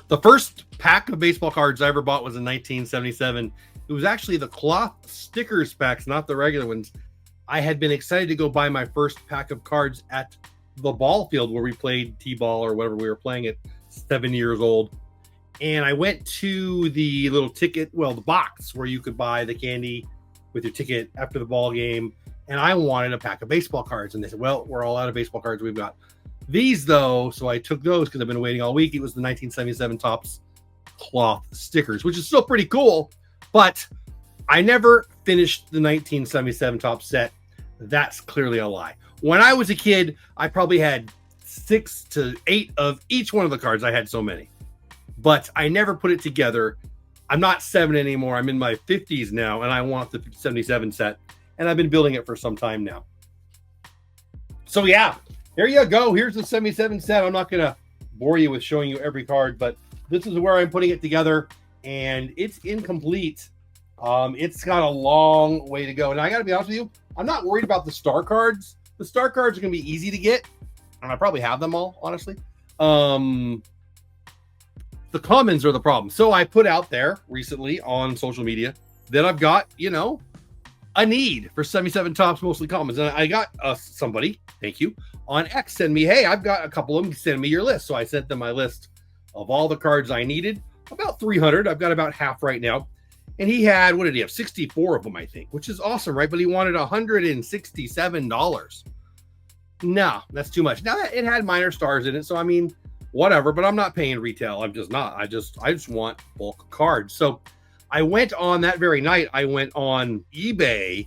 The first pack of baseball cards I ever bought was in 1977. It was actually the cloth stickers packs, not the regular ones. I had been excited to go buy my first pack of cards at the ball field where we played t-ball or whatever we were playing at 7 years old. And I went to the little ticket, well, the box where you could buy the candy with your ticket after the ball game. And I wanted a pack of baseball cards. And they said, well, we're all out of baseball cards. We've got these, though. So I took those because I've been waiting all week. It was the 1977 Topps cloth stickers, which is still pretty cool. But I never finished the 1977 Topps set. That's clearly a lie. When I was a kid, I probably had 6 to 8 of each one of the cards. I had so many. But I never put it together. I'm not 7 anymore. I'm in my 50s now, and I want the 77 set. And I've been building it for some time now. So, yeah, there you go. Here's the 77 set. I'm not going to bore you with showing you every card, but this is where I'm putting it together, and it's incomplete. It's got a long way to go. And I got to be honest with you, I'm not worried about the star cards. The star cards are going to be easy to get, and I probably have them all, honestly. The commons are the problem. So I put out there recently on social media that I've got, a need for 77 Topps, mostly commons. And I got somebody, thank you, on X send me, hey, I've got a couple of them, send me your list. So I sent them my list of all the cards I needed, about 300. I've got about half right now. And he had, what did he have? 64 of them, I think, which is awesome, right? But he wanted $167. No, that's too much. Now, it had minor stars in it. So, I mean, whatever, but I'm not paying retail. I'm just not. I just want bulk cards. So I went on that very night. I went on eBay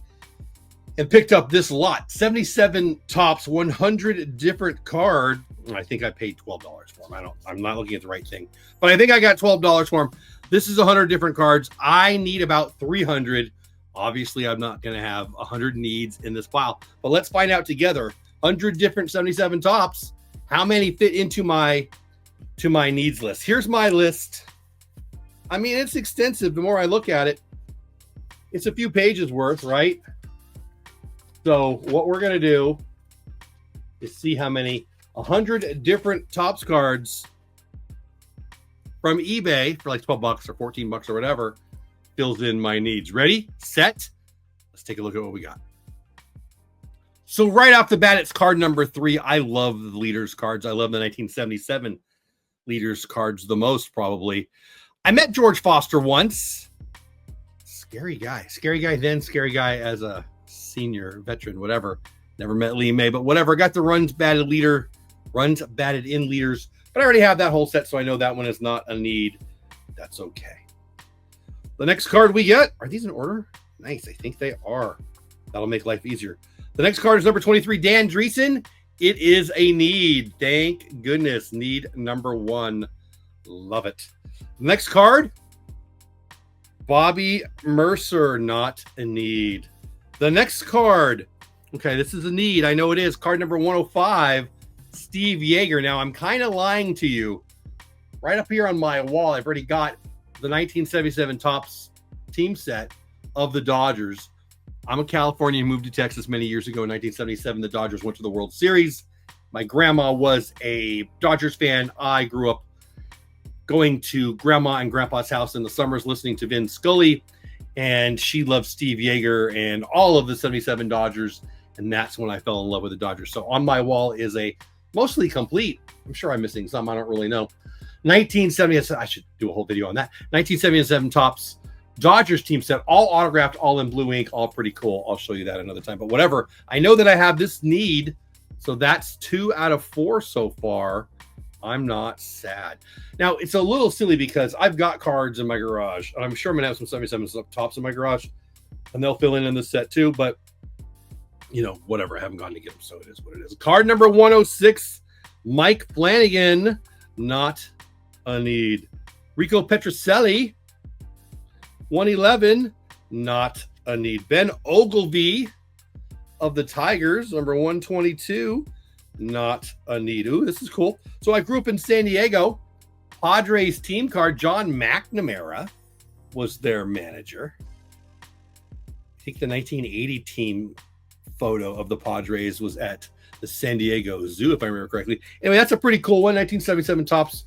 and picked up this lot, 77 Topps, 100 different card. I think I paid $12 for them. I'm not looking at the right thing, but I think I got $12 for them. This is 100 different cards. I need about 300. Obviously, I'm not going to have 100 needs in this pile, but let's find out together. 100 different 77 Topps. How many fit into my needs list? Here's my list. I mean, it's extensive. The more I look at it, it's a few pages worth, right? So what we're going to do is see how many 100 different Topps cards from eBay for like $12 or $14 or whatever fills in my needs. Ready, set. Let's take a look at what we got. So right off the bat, it's card number 3. I love the leaders cards. I love the 1977 leaders cards the most, probably. I met George Foster once. Scary guy then, scary guy as a senior veteran, whatever. Never met Lee May, but whatever. Got the runs batted in leaders, but I already have that whole set, so I know that one is not a need. That's okay. The next card we get, are these in order? Nice, I think they are. That'll make life easier. The next card is number 23, Dan Dreesen. It is a need. Thank goodness. Need number 1. Love it. The next card, Bobby Mercer, not a need. The next card, okay, this is a need. I know it is. Card number 105, Steve Yeager. Now, I'm kind of lying to you. Right up here on my wall, I've already got the 1977 Topps team set of the Dodgers. I'm a Californian, moved to Texas many years ago in 1977. The Dodgers went to the World Series. My grandma was a Dodgers fan. I grew up going to grandma and grandpa's house in the summers listening to Vin Scully, and she loved Steve Yeager and all of the 77 Dodgers, and that's when I fell in love with the Dodgers. So on my wall is a mostly complete, I'm sure I'm missing some, I don't really know, 1970, I should do a whole video on that, 1977 Topps Dodgers team set, all autographed, all in blue ink, all pretty cool. I'll show you that another time, but whatever. I know that I have this need, so that's 2 out of 4 so far. I'm not sad. Now, it's a little silly because I've got cards in my garage, and I'm sure I'm going to have some 77 Topps in my garage, and they'll fill in this set too, but, whatever. I haven't gone to get them, so it is what it is. Card number 106, Mike Flanagan, not a need. Rico Petrocelli, 111, not a need. Ben Ogilvy of the Tigers, number 122, not a need. Ooh, this is cool. So I grew up in San Diego. Padres team card, John McNamara was their manager. I think the 1980 team photo of the Padres was at the San Diego Zoo, if I remember correctly. Anyway, that's a pretty cool one. 1977 Topps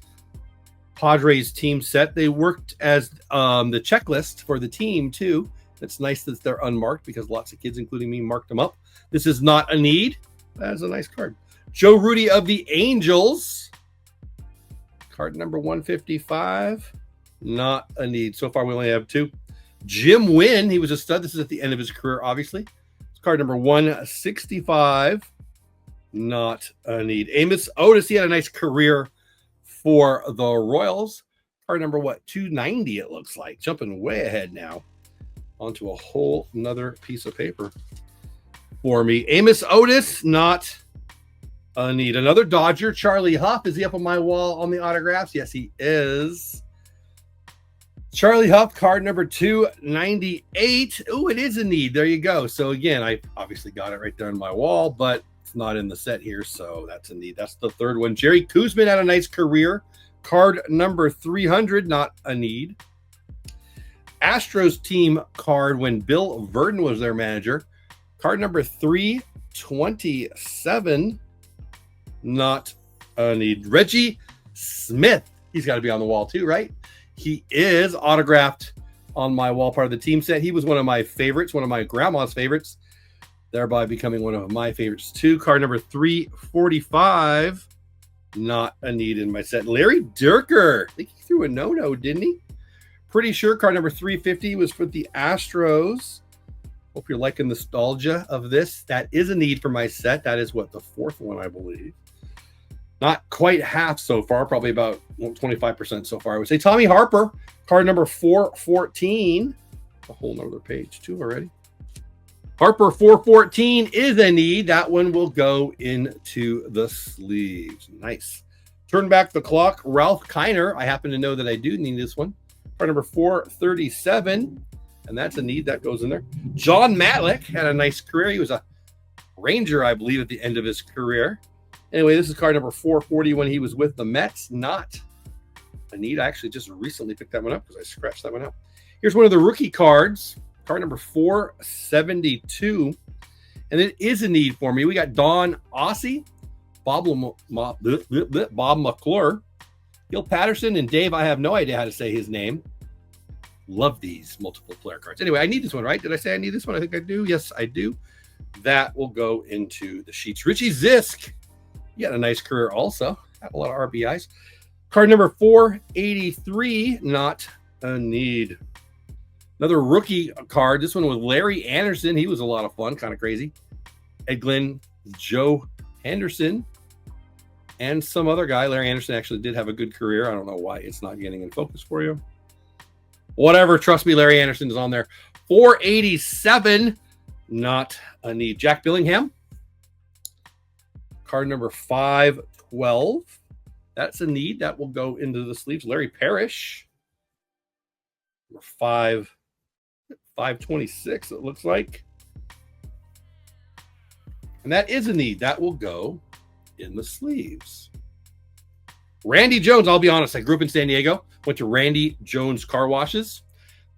Padres team set. They worked as the checklist for the team too. It's nice that they're unmarked because lots of kids, including me, marked them up. This is not a need. That is a nice card. Joe Rudi of the Angels. Card number 155. Not a need. So far, we only have 2. Jim Wynn. He was a stud. This is at the end of his career, obviously. Card number 165. Not a need. Amos Otis. He had a nice career for the Royals. Card number 290, it looks like. Jumping way ahead now onto a whole nother piece of paper for me. Amos Otis, not a need. Another Dodger, Charlie Huff. Is he up on my wall on the autographs? Yes, he is. Charlie Huff, card number 298. Oh, it is a need. There you go. So again, I obviously got it right there on my wall, but it's not in the set here, so that's a need. That's the third one. Jerry Koosman had a nice career. Card number 300, not a need. Astros team card when Bill Verdon was their manager. Card number 327, not a need. Reggie Smith. He's got to be on the wall too, right? He is autographed on my wall, part of the team set. He was one of my favorites, one of my grandma's favorites, thereby becoming one of my favorites too. Card number 345, not a need in my set. Larry Dierker. I think he threw a no-no, didn't he? Pretty sure card number 350 was for the Astros. Hope you're liking the nostalgia of this. That is a need for my set. That is the fourth one, I believe. Not quite half so far, probably about 25% so far. I would say Tommy Harper, card number 414. A whole nother page too already. Harper 414 is a need. That one will go into the sleeves. Nice. Turn back the clock. Ralph Kiner. I happen to know that I do need this one. Card number 437. And that's a need. That goes in there. John Matlack had a nice career. He was a Ranger, I believe, at the end of his career. Anyway, this is card number 440 when he was with the Mets. Not a need. I actually just recently picked that one up because I scratched that one out. Here's one of the rookie cards. Card number 472. And it is a need for me. We got Don Ossie, Bob McClure, Gil Patterson, and Dave. I have no idea how to say his name. Love these multiple player cards. Anyway, I need this one, right? Did I say I need this one? I think I do. Yes, I do. That will go into the sheets. Richie Zisk. He had a nice career also. Had a lot of RBIs. Card number 483. Not a need. Another rookie card. This one was Larry Anderson. He was a lot of fun. Kind of crazy. Ed Glenn, Joe Henderson, and some other guy. Larry Anderson actually did have a good career. I don't know why it's not getting in focus for you. Whatever. Trust me, Larry Anderson is on there. 487. Not a need. Jack Billingham. Card number 512. That's a need. That will go into the sleeves. Larry Parrish. Number 526, it looks like. And that is a need. That will go in the sleeves. Randy Jones. I'll be honest. I grew up in San Diego. Went to Randy Jones car washes.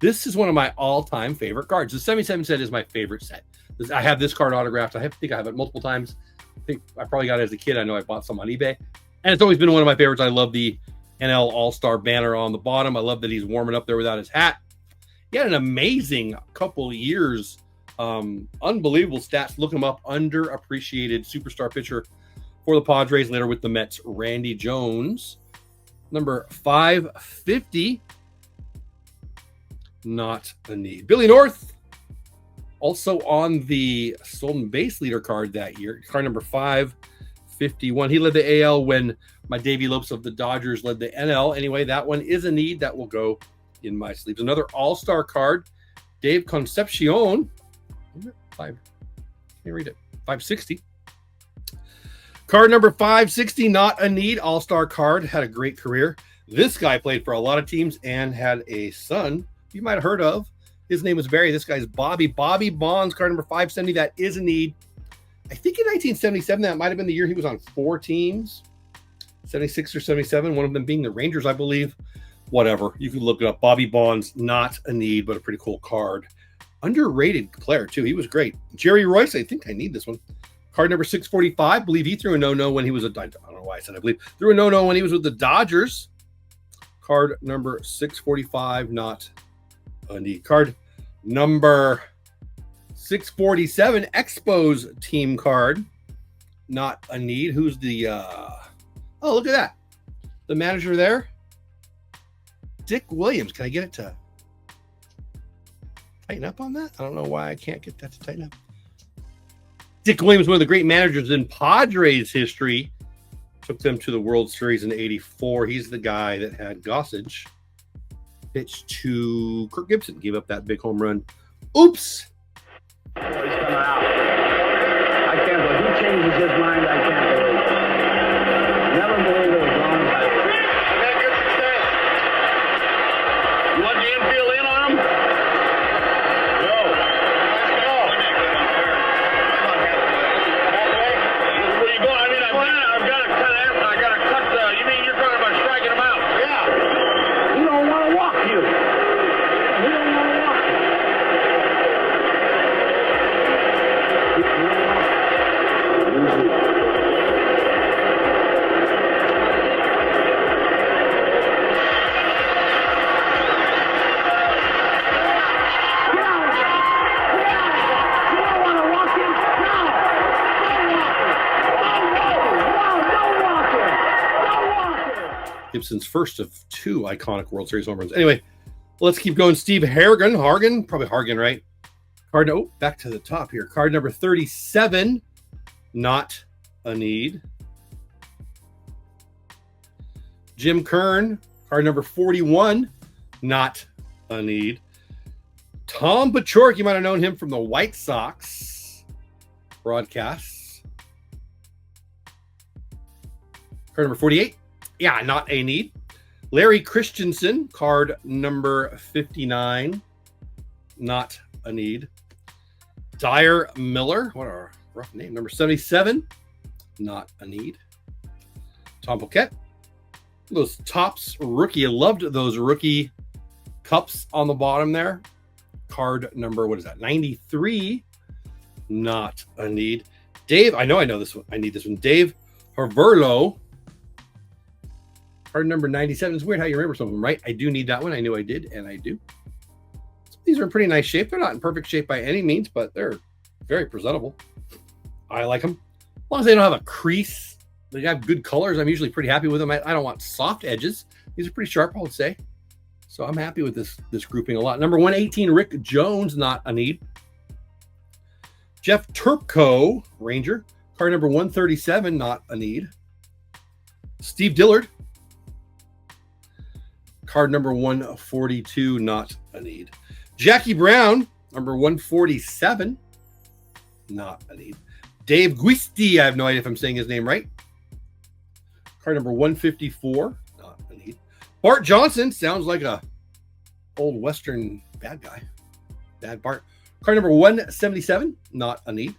This is one of my all-time favorite cards. The 77 set is my favorite set. I have this card autographed. I think I have it multiple times. I think I probably got it as a kid. I know I bought some on eBay. And it's always been one of my favorites. I love the NL All-Star banner on the bottom. I love that he's warming up there without his hat. He had an amazing couple of years. Unbelievable stats. Look him up. Underappreciated superstar pitcher for the Padres, later with the Mets. Randy Jones. Number 550. Not a need. Billy North. Also on the stolen base leader card that year. Card number 551. He led the AL when my Davey Lopes of the Dodgers led the NL. Anyway, that one is a need. That will go in my sleeves. Another all-star card. Dave Concepcion. Can't read it. 560. Card number 560. Not a need. All-star card. Had a great career. This guy played for a lot of teams and had a son you might have heard of. His name was Barry. This guy's Bobby. Bobby Bonds, card number 570. That is a need. I think in 1977, that might have been the year he was on 4 teams. 76 or 77, one of them being the Rangers, I believe. Whatever. You can look it up. Bobby Bonds, not a need, but a pretty cool card. Underrated player, too. He was great. Jerry Royce, I think I need this one. Card number 645. I believe he threw a no-no when he was I don't know why I said I believe. Threw a no-no when he was with the Dodgers. Card number 645, not a need. Card number 647, Expos team card, not a need. Who's the oh, look at that. The manager there, Dick Williams. Can I get it to tighten up on that? I don't know why I can't get that to tighten up. Dick Williams, one of the great managers in Padres history, took them to the World Series in '84. He's the guy that had Gossage pitch to Kirk Gibson, gave up that big home run. Oops. He's coming out. I can't believe he changes his mind. I can't believe it. Never believe it was wrong. You want the infield in on him? No. Where you going? I mean, I've got to cut it. I got to cut the. You mean you're talking about striking him out? Yeah. He don't want to walk you. He don't want to walk you. Gibson's first of 2 iconic World Series home runs. Anyway, let's keep going. Steve Hargan, probably Hargan, right? Card, oh, back to the top here. Card number 37, not a need. Jim Kern, card number 41, not a need. Tom Bachork, you might have known him from the White Sox broadcasts. Card number 48. Yeah, not a need. Larry Christensen, card number 59, not a need. Dyer Miller, what a rough name, number 77, not a need. Tom Poquette, those Topps rookie, I loved those rookie cups on the bottom there. Card number, what is that, 93, not a need. Dave, I know this one, I need this one. Dave Herverlo, card number 97. It's weird how you remember some of them, right? I do need that one. I knew I did, and I do. These are in pretty nice shape. They're not in perfect shape by any means, but they're very presentable. I like them. As long as they don't have a crease, they have good colors, I'm usually pretty happy with them. I don't want soft edges. These are pretty sharp, I would say. So I'm happy with this grouping a lot. Number 118, Rick Jones, not a need. Jeff Turpco, Ranger. Card number 137, not a need. Steve Dillard. Card number 142, not a need. Jackie Brown, number 147, not a need. Dave Guisti, I have no idea if I'm saying his name right. Card number 154, not a need. Bart Johnson, sounds like a old Western bad guy. Bad Bart. Card number 177, not a need.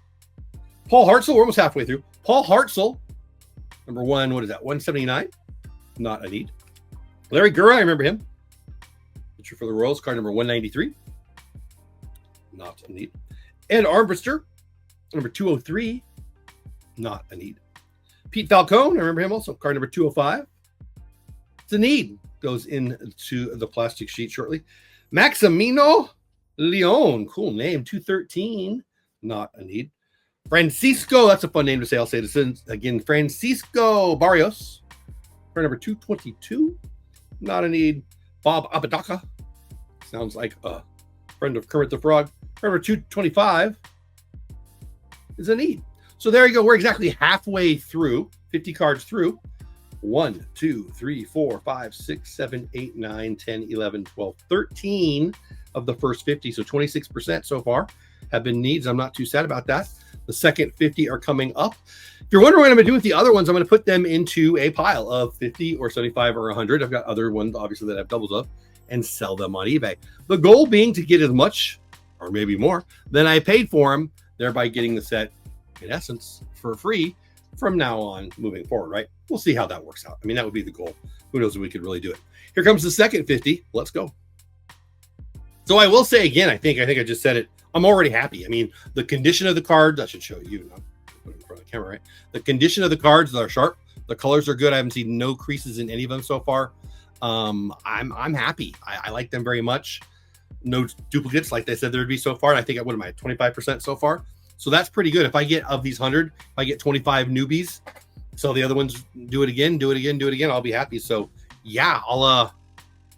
Paul Hartzell, we're almost halfway through. Paul Hartzell, number 179, not a need. Larry Gura, I remember him. Pitcher for the Royals, card number 193. Not a need. Ed Armbruster, number 203. Not a need. Pete Falcone, I remember him also, card number 205. It's a need. Goes into the plastic sheet shortly. Maximino Leon, cool name, 213. Not a need. Francisco, that's a fun name to say. I'll say this again. Francisco Barrios, card number 222. Not a need. Bob Apodaca. Sounds like a friend of Kermit the Frog. Number 225 is a need. So there you go. We're exactly halfway through, 50 cards through. 1, 2, 3, 4, 5, 6, 7, 8, 9, 10, 11, 12, 13 of the first 50. So 26% so far have been needs. I'm not too sad about that. The second 50 are coming up. If you're wondering what I'm going to do with the other ones, I'm going to put them into a pile of 50 or 75 or 100. I've got other ones, obviously, that have doubles of, and sell them on eBay. The goal being to get as much, or maybe more, than I paid for them, thereby getting the set, in essence, for free from now on moving forward, right? We'll see how that works out. I mean, that would be the goal. Who knows if we could really do it. Here comes the second 50. Let's go. So I will say again, I think I just said it. I'm already happy. I mean, the condition of the cards, I should show you, not put it in front of the camera, right? The condition of the cards are sharp. The colors are good. I haven't seen no creases in any of them so far. I'm happy. I like them very much. No duplicates, like they said there would be so far. And I think what am I 25% so far? So that's pretty good. If I get of these 100, if I get 25 newbies, so the other ones do it again, I'll be happy. So yeah, I'll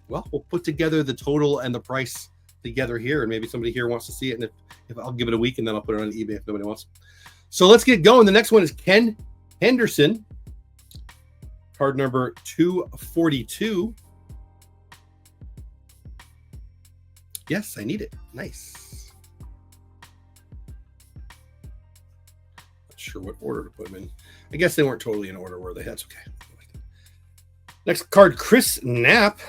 well, we'll put together the total and the price together here, and maybe somebody here wants to see it. And if I'll give it a week, and then I'll put it on eBay if nobody wants. So let's get going. The next one is Ken Henderson, card number 242. Yes, I need it. Nice. Not sure what order to put them in. I guess they weren't totally in order, were they? That's okay. Next card, Chris Knapp.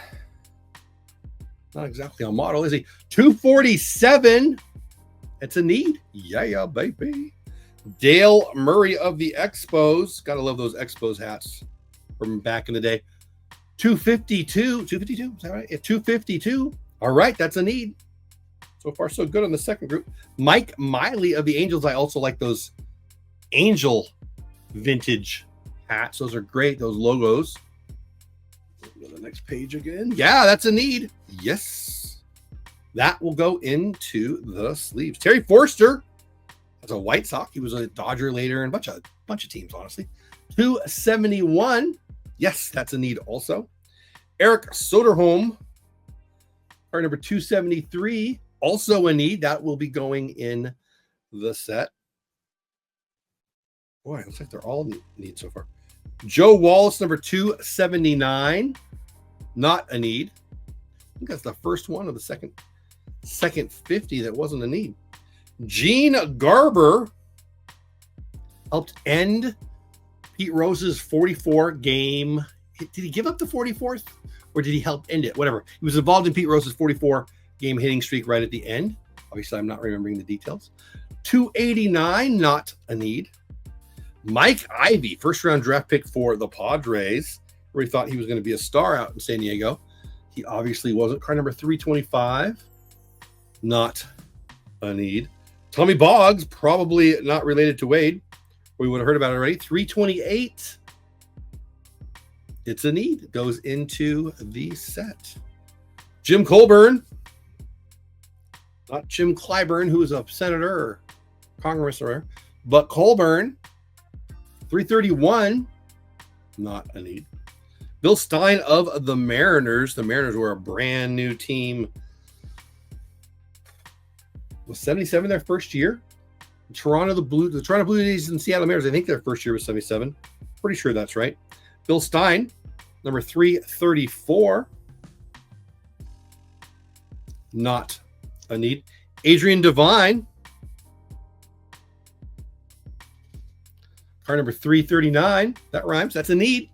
Not exactly on model, is he? 247. It's a need. Yeah, baby. Dale Murray of the Expos. Gotta love those Expos hats from back in the day. 252. 252? Is that right? Yeah, 252. All right, that's a need. So far, so good on the second group. Mike Miley of the Angels. I also like those Angel vintage hats. Those are great, those logos. Go to the next page again. Yeah, that's a need. Yes. That will go into the sleeves. Terry Forster. That's a White Sox. He was a Dodger later and a bunch of teams, honestly. 271. Yes, that's a need also. Eric Soderholm. Card number 273, also a need. That will be going in the set. Boy, it looks like they're all need so far. Joe Wallace, number 279, not a need. I think that's the first one of the second 50 that wasn't a need. Gene Garber helped end Pete Rose's 44 game. Did he give up the 44th? Or did he help end it? Whatever. He was involved in Pete Rose's 44-game hitting streak right at the end. Obviously, I'm not remembering the details. 289, not a need. Mike Ivy, first-round draft pick for the Padres. Everybody thought he was going to be a star out in San Diego. He obviously wasn't. Card number 325, not a need. Tommy Boggs, probably not related to Wade. We would have heard about it already. 328. It's a need. It goes into the set. Jim Colburn. Not Jim Clyburn, who is a senator or congressman, but Colburn. 331. Not a need. Bill Stein of the Mariners. The Mariners were a brand new team. Was 77 their first year? The Toronto Blue Jays and Seattle Mariners, I think their first year was 77. Pretty sure that's right. Bill Stein, number 334. Not a need. Adrian Devine. Card number 339. That rhymes. That's a need.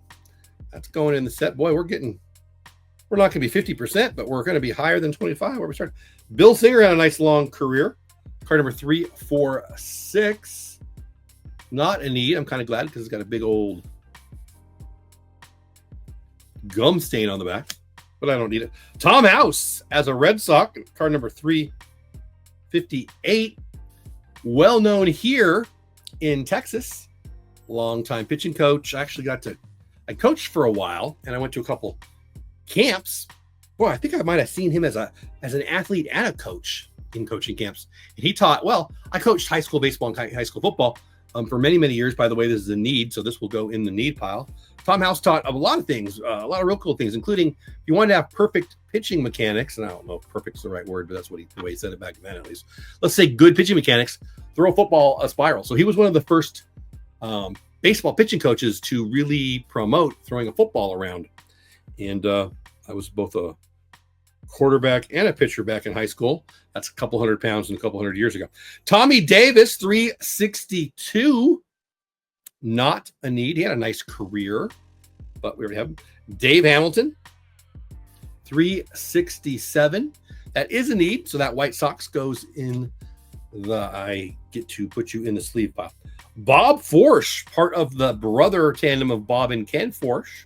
That's going in the set. Boy, we're not going to be 50%, but we're going to be higher than 25 where we start. Bill Singer had a nice long career. Card number 346. Not a need. I'm kind of glad because it's got a big old gum stain on the back, but I don't need it. Tom House as a Red Sox, card number 358. Well known here in Texas. Longtime pitching coach. I coached for a while, and I went to a couple camps. Boy, I think I might have seen him as an athlete and a coach in coaching camps. And he taught, well, I coached high school baseball and high school football for many, many years. By the way, this is a need, so this will go in the need pile. Tom House taught a lot of things, a lot of real cool things, including if you wanted to have perfect pitching mechanics, and I don't know if perfect's the right word, but that's the way he said it back then, at least. Let's say good pitching mechanics, throw a football a spiral. So he was one of the first baseball pitching coaches to really promote throwing a football around. And I was both a quarterback and a pitcher back in high school. That's a couple 100 pounds and a couple 100 years ago. Tommy Davis, 362. Not a need. He had a nice career, but we already have him. Dave Hamilton, 367. That is a need. So that White Sox goes in I get to put you in the sleeve pile. Bob Forsch, part of the brother tandem of Bob and Ken Forsch.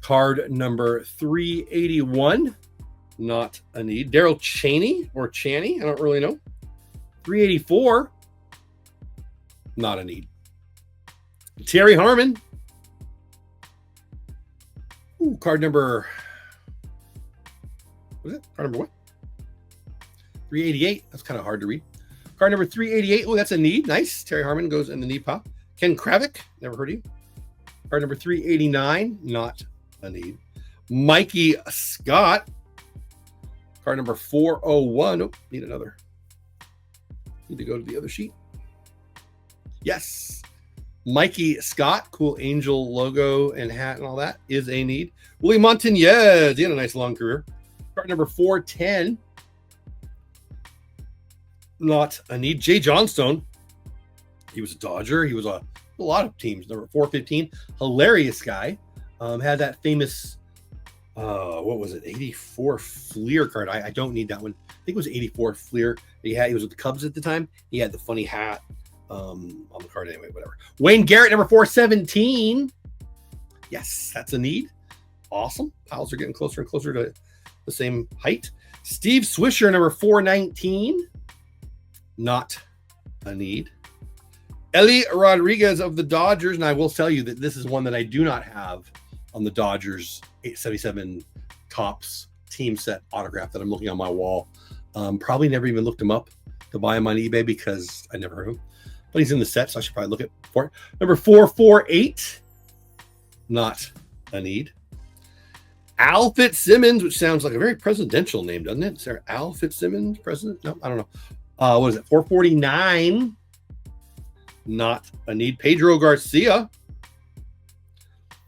Card number 381. Not a need. Daryl Chaney or Chaney, I don't really know. 384. Not a need. Terry Harmon. Ooh, card number. What is it? Card number what? 388. That's kind of hard to read. Card number 388. Oh, that's a need. Nice. Terry Harmon goes in the need pop. Ken Kravik. Never heard of you. Card number 389. Not a need. Mikey Scott. Card number 401. Oh, need another. Need to go to the other sheet. Yes. Mikey Scott. Cool angel logo and hat and all that is a need. Willie Montañez. He had a nice long career. Card number 410. Not a need. Jay Johnstone. He was a Dodger. He was a lot of teams. Number 415. Hilarious guy. Had that famous, what was it? 84 Fleer card. I don't need that one. I think it was 84 Fleer. He was with the Cubs at the time. He had the funny hat on the card anyway, whatever. Wayne Garrett, number 417. Yes, that's a need. Awesome. Piles are getting closer and closer to the same height. Steve Swisher, number 419. Not a need. Ellie Rodriguez of the Dodgers, and I will tell you that this is one that I do not have on the Dodgers 877 Topps team set autograph that I'm looking on my wall. Probably never even looked him up to buy him on eBay because I never heard of him. But he's in the set, so I should probably look for it. Number 448. Not a need. Al Fitzsimmons, which sounds like a very presidential name, doesn't it? Is there Al Fitzsimmons, president? No, I don't know. What is it? 449. Not a need. Pedro Garcia.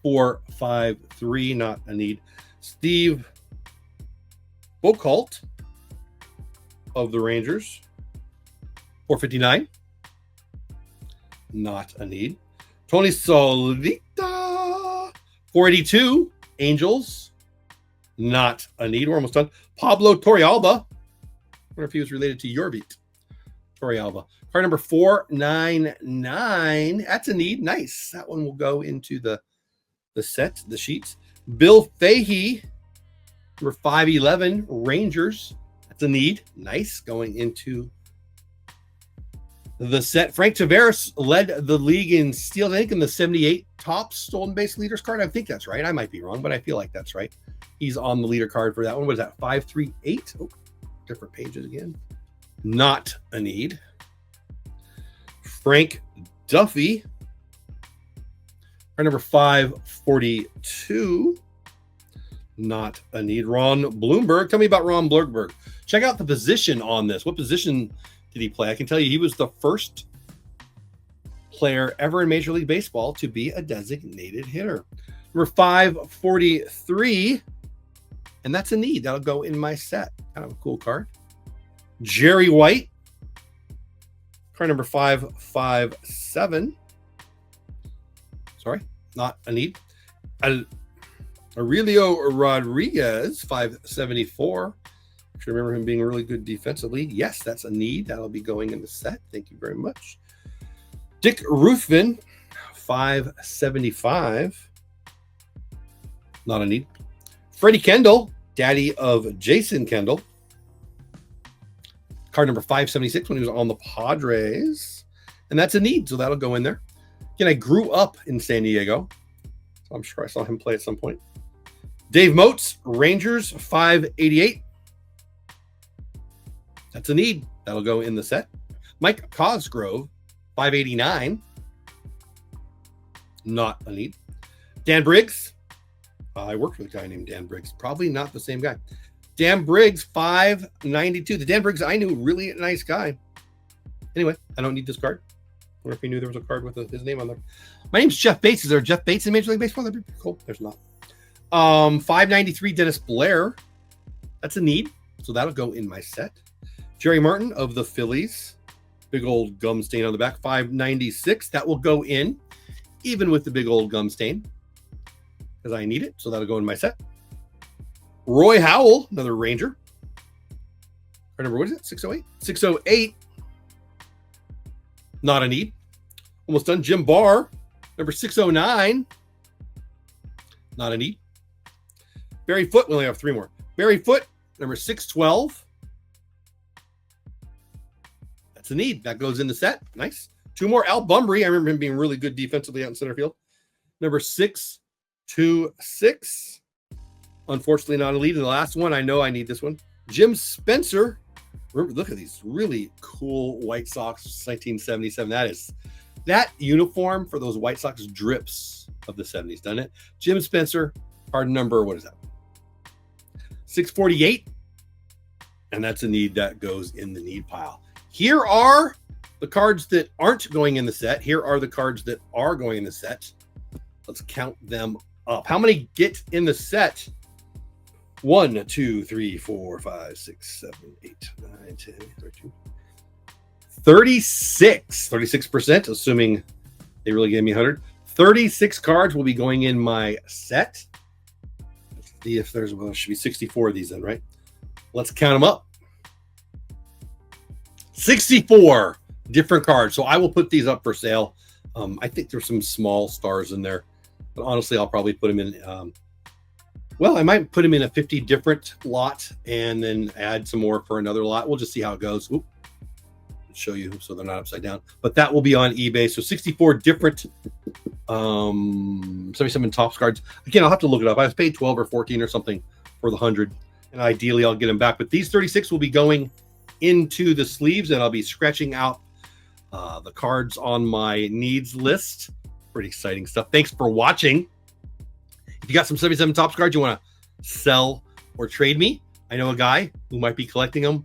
453. Not a need. Steve Bocalt of the Rangers. 459. Not a need. Tony Solita. 482. Angels. Not a need. We're almost done. Pablo Torrealba. I wonder if he was related to your beat. Torrealba. Card number 499. That's a need. Nice. That one will go into the set, the sheets. Bill Fahey. Number 511. Rangers. That's a need. Nice. Going into the set. Frank Tavares led the league in steals, I think, in the 78 Topps stolen base leaders card. I think that's right. I might be wrong, but I feel like that's right. He's on the leader card for that one. What is that? 538. Oh, different pages again. Not a need. Frank Duffy. Card number 542. Not a need. Ron Blomberg. Tell me about Ron Blomberg. Check out the position on this. What position did he play? I can tell you he was the first player ever in Major League Baseball to be a designated hitter. Number 543. And that's a need. That'll go in my set. Kind of a cool card. Jerry White. Card number 557. Sorry, not a need. Aurelio Rodriguez, 574. I remember him being really good defensively. Yes, that's a need. That'll be going in the set. Thank you very much. Dick Ruthven, 575. Not a need. Freddie Kendall, daddy of Jason Kendall. Card number 576 when he was on the Padres. And that's a need, so that'll go in there. Again, I grew up in San Diego, so I'm sure I saw him play at some point. Dave Moats, Rangers, 588. That's a need. That'll go in the set. Mike Cosgrove, 589. Not a need. Dan Briggs. I worked with a guy named Dan Briggs. Probably not the same guy. Dan Briggs, 592. The Dan Briggs I knew, really nice guy. Anyway, I don't need this card. I wonder if he knew there was a card with his name on there. My name's Jeff Bates. Is there a Jeff Bates in Major League Baseball? That'd be pretty cool. There's not. 593, Dennis Blair. That's a need. So that'll go in my set. Jerry Martin of the Phillies. Big old gum stain on the back. 596. That will go in, even with the big old gum stain, because I need it. So that'll go in my set. Roy Howell, another Ranger. Card number, what is it? 608? 608. Not a need. Almost done. Jim Barr, number 609. Not a need. Barry Foote, we only have three more. Barry Foote, number 612. That's a need. That goes in the set. Nice. Two more. Al Bumbry. I remember him being really good defensively out in center field. Number 626. Unfortunately, not elite. And the last one, I know I need this one. Jim Spencer. Remember, look at these really cool White Sox 1977. That uniform for those White Sox drips of the 70s, doesn't it? Jim Spencer, card number, what is that? 648. And that's a need that goes in the need pile. Here are the cards that aren't going in the set. Here are the cards that are going in the set. Let's count them up. How many get in the set? 1, 2, 3, 4, 5, 6, 7, 8, 9, 10, 13, 36. 36%, assuming they really gave me 100. 36 cards will be going in my set. Let's see if there's, well, there should be 64 of these then, right? Let's count them up. 64 different cards. So I will put these up for sale. I think there's some small stars in there, but honestly, I'll probably put them in. Well, I might put them in a 50 different lot and then add some more for another lot. We'll just see how it goes. Oop. I'll show you so they're not upside down. But that will be on eBay. So 64 different 77 Topps cards. Again, I'll have to look it up. I was paid 12 or 14 or something for the 100. And ideally, I'll get them back. But these 36 will be going into the sleeves, and I'll be scratching out the cards on my needs list. Pretty exciting stuff. Thanks for watching. If you got some 77 Topps cards you want to sell or trade me, I know a guy who might be collecting them.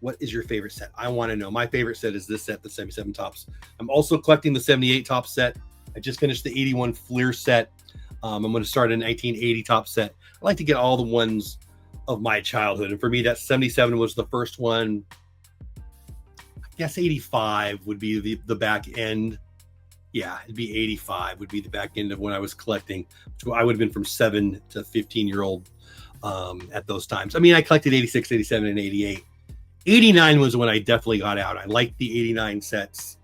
What is your favorite set? I want to know. My favorite set is this set, the 77 Topps. I'm also collecting the 78 Topps set. I just finished the 81 Fleer set. I'm going to start a 1980 Topps set. I like to get all the ones of my childhood. And for me, that 77 was the first one. I guess 85 would be the back end. Yeah, it'd be 85 would be the back end of when I was collecting. So I would have been from 7 to 15-year-old at those times. I mean, I collected 86, 87, and 88. 89 was when I definitely got out. I liked the 89 sets,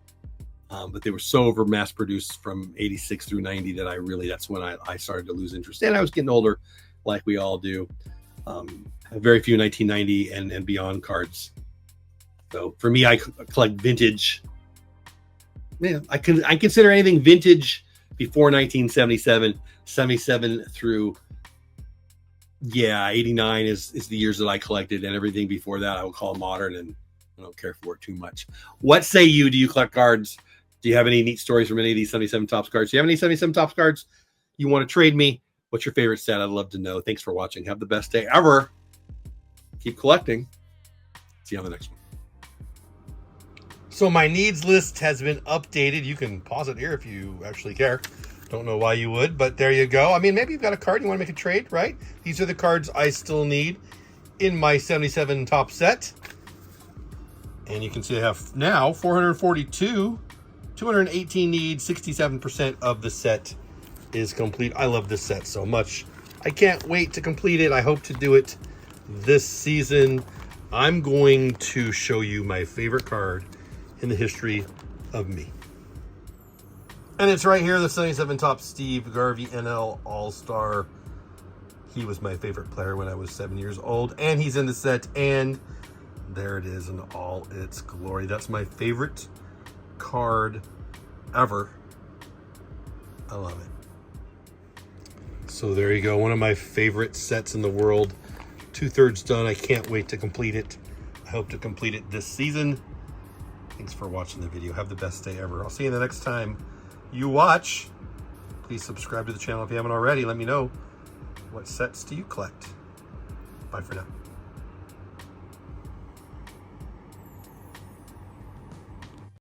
but they were so over mass produced from 86 through 90 that that's when I started to lose interest. And I was getting older, like we all do. Very few 1990 and beyond cards. So for me, I collect vintage. Yeah, I consider anything vintage before 1977, 77 through 89 is the years that I collected, and everything before that I would call modern, and I don't care for it too much. What say you? Do you collect cards? Do you have any neat stories from any of these 77 Topps cards? Do you have any 77 Topps cards you want to trade me? What's your favorite set? I'd love to know. Thanks for watching. Have the best day ever. Keep collecting. See you on the next one. So my needs list has been updated. You can pause it here if you actually care. Don't know why you would, but there you go. I mean, maybe you've got a card you want to make a trade, right? These are the cards I still need in my 77 Topps set. And you can see I have now 442, 218 needs, 67% of the set is complete. I love this set so much. I can't wait to complete it. I hope to do it this season. I'm going to show you my favorite card in the history of me. And it's right here, the 77 Topps Steve Garvey NL All-Star. He was my favorite player when I was 7 years old, and he's in the set, and there it is in all its glory. That's my favorite card ever. I love it. So there you go, one of my favorite sets in the world. 2/3 done. I can't wait to complete it. I hope to complete it this season. Thanks for watching the video. Have the best day ever. I'll see you the next time you watch. Please subscribe to the channel if you haven't already. Let me know, what sets do you collect? Bye for now.